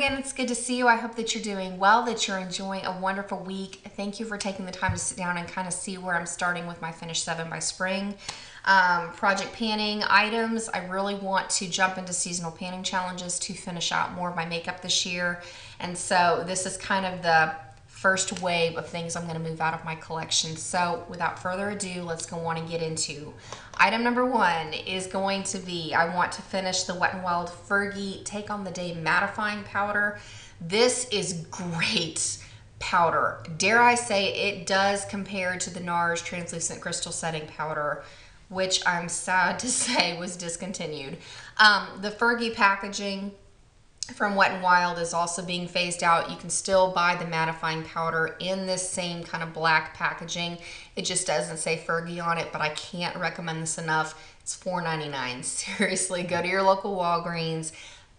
again. It's good to see you. I hope that you're doing well, that you're enjoying a wonderful week. Thank you for taking the time to sit down and kind of see where I'm starting with my Finish 7 by Spring project panning items. I really want to jump into seasonal panning challenges to finish out more of my makeup this year. And so this is kind of the first wave of things I'm going to move out of my collection. So without further ado, let's go on and get into item number one. Is going to be, I want to finish the Wet n Wild Fergie Take on the Day mattifying powder. This is great powder. Dare I say it does compare to the NARS translucent crystal setting powder, which I'm sad to say was discontinued. The Fergie packaging from Wet n Wild is also being phased out. You can still buy the mattifying powder in this same kind of black packaging. It just doesn't say Fergie on it, but I can't recommend this enough. It's $4.99. Seriously, go to your local Walgreens,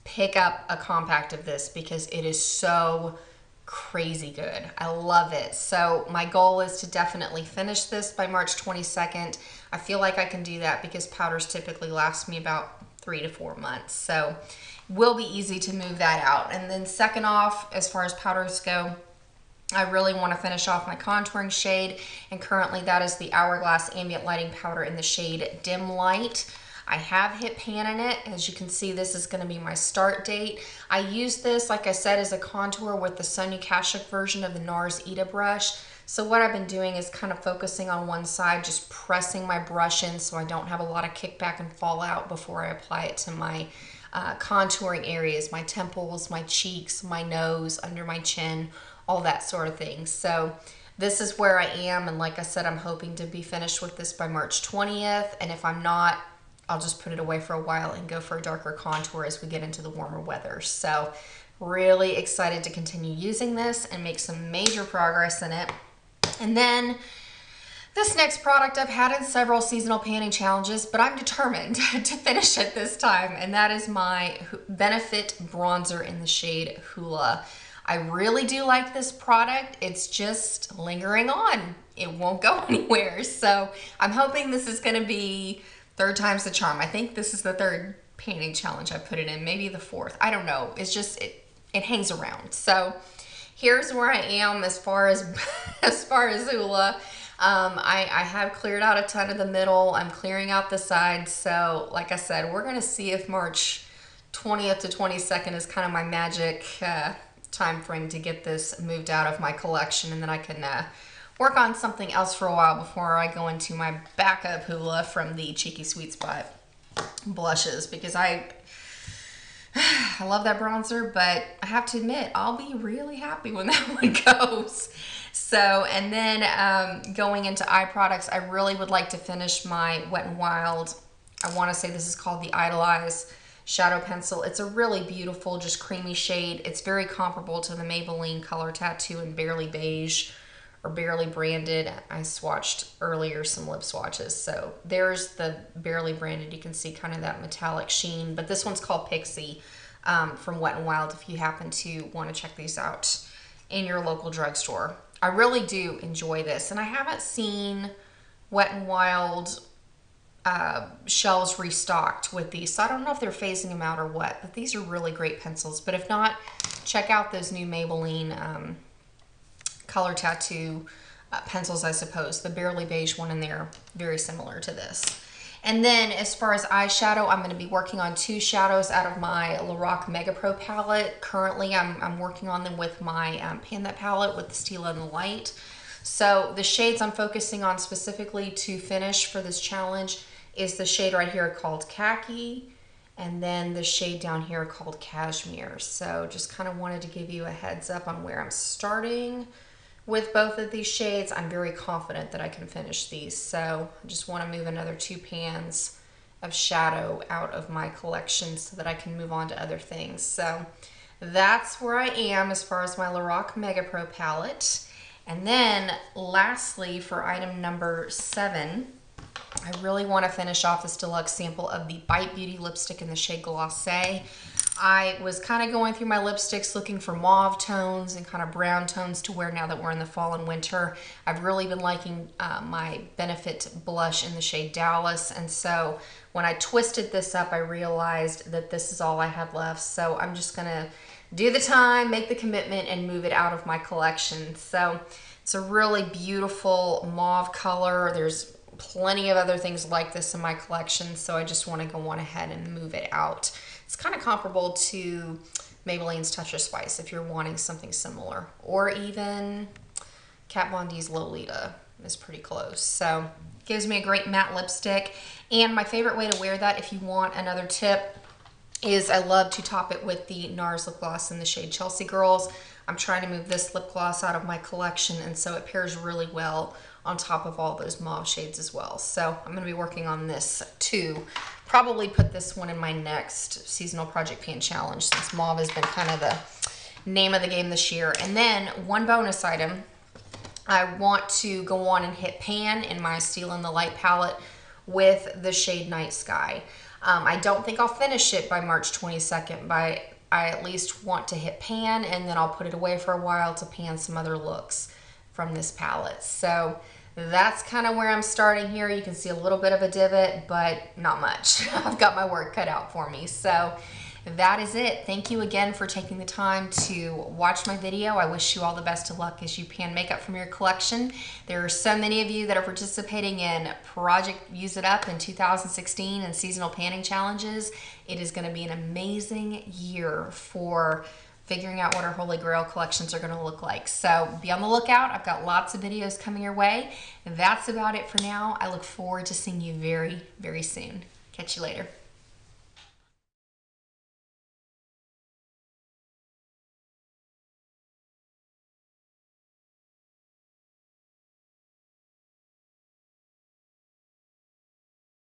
pick up a compact of this because it is so crazy good. I love it. So my goal is to definitely finish this by March 22nd. I feel like I can do that because powders typically last me about 3 to 4 months. So will be easy to move that out. And then second off, as far as powders go, I really want to finish off my contouring shade, and currently that is the Hourglass Ambient Lighting Powder in the shade Dim Light. I have hit pan in it. As you can see, this is going to be my start date. I use this, like I said, as a contour with the Sonia Kashuk version of the NARS Ita brush. So what I've been doing is kind of focusing on one side, just pressing my brush in so I don't have a lot of kickback and fallout before I apply it to my contouring areas, my temples, my cheeks, my nose, under my chin, all that sort of thing. So this is where I am, and like I said, I'm hoping to be finished with this by March 20th, and if I'm not, I'll just put it away for a while and go for a darker contour as we get into the warmer weather. So really excited to continue using this and make some major progress in it. And then this next product I've had in several seasonal panning challenges, but I'm determined to finish it this time, and that is my Benefit Bronzer in the shade Hula. I really do like this product. It's just lingering on. It won't go anywhere. So I'm hoping this is going to be third time's the charm. I think this is the third panning challenge I put it in, maybe the fourth. I don't know. It's just, it hangs around. So here's where I am as far as, Hula. I have cleared out a ton of the middle. I'm clearing out the sides. So like I said, we're going to see if March 20th to 22nd is kind of my magic time frame to get this moved out of my collection, and then I can work on something else for a while before I go into my backup Hula from the Cheeky Sweet Spot blushes, because I love that bronzer, but I have to admit, I'll be really happy when that one goes. So, and then going into eye products, I really would like to finish my Wet n Wild, I want to say this is called the Idolize Shadow Pencil. It's a really beautiful, just creamy shade. It's very comparable to the Maybelline Color Tattoo in Barely Beige, or Barely Branded. I swatched earlier some lip swatches. So there's the Barely Branded. You can see kind of that metallic sheen, but this one's called Pixie from Wet n Wild if you happen to want to check these out in your local drugstore. I really do enjoy this, and I haven't seen Wet n Wild shelves restocked with these, so I don't know if they're phasing them out or what, but these are really great pencils. But if not, check out those new Maybelline Color Tattoo pencils, I suppose. The Barely Beige one in there, very similar to this. And then as far as eyeshadow, I'm going to be working on 2 shadows out of my Lorac Mega Pro palette. Currently, I'm working on them with my Pan That palette with the Stila and the Light. So the shades I'm focusing on specifically to finish for this challenge is the shade right here called Khaki, and then the shade down here called Cashmere. So just kind of wanted to give you a heads up on where I'm starting with both of these shades. I'm very confident that I can finish these. So I just want to move another 2 pans of shadow out of my collection so that I can move on to other things. So that's where I am as far as my Lorac Mega Pro palette. And then lastly, for item number 7, I really want to finish off this deluxe sample of the Bite Beauty lipstick in the shade Glacé. I was kind of going through my lipsticks looking for mauve tones and kind of brown tones to wear now that we're in the fall and winter. I've really been liking my Benefit blush in the shade Dallas, and so when I twisted this up, I realized that this is all I had left. So I'm just going to do the time, make the commitment, and move it out of my collection. So it's a really beautiful mauve color. There's plenty of other things like this in my collection, so I just want to go on ahead and move it out. It's kind of comparable to Maybelline's Touch of Spice if you're wanting something similar, or even Kat Von D's Lolita is pretty close. So gives me a great matte lipstick. And my favorite way to wear that, if you want another tip, is I love to top it with the NARS lip gloss in the shade Chelsea Girls. I'm trying to move this lip gloss out of my collection, and so it pairs really well on top of all those mauve shades as well. So I'm going to be working on this too. Probably put this one in my next seasonal project pan challenge, since mauve has been kind of the name of the game this year. And then one bonus item, I want to go on and hit pan in my Steal in the Light palette with the shade Night Sky. I don't think I'll finish it by March 22nd, but I at least want to hit pan, and then I'll put it away for a while to pan some other looks from this palette. So that's kind of where I'm starting here. You can see a little bit of a divot, but not much. I've got my work cut out for me. So that is it. Thank you again for taking the time to watch my video. I wish you all the best of luck as you pan makeup from your collection. There are so many of you that are participating in Project Use It Up in 2016 and seasonal panning challenges. It is going to be an amazing year for figuring out what our Holy Grail collections are going to look like. So be on the lookout. I've got lots of videos coming your way. And that's about it for now. I look forward to seeing you very, very soon. Catch you later.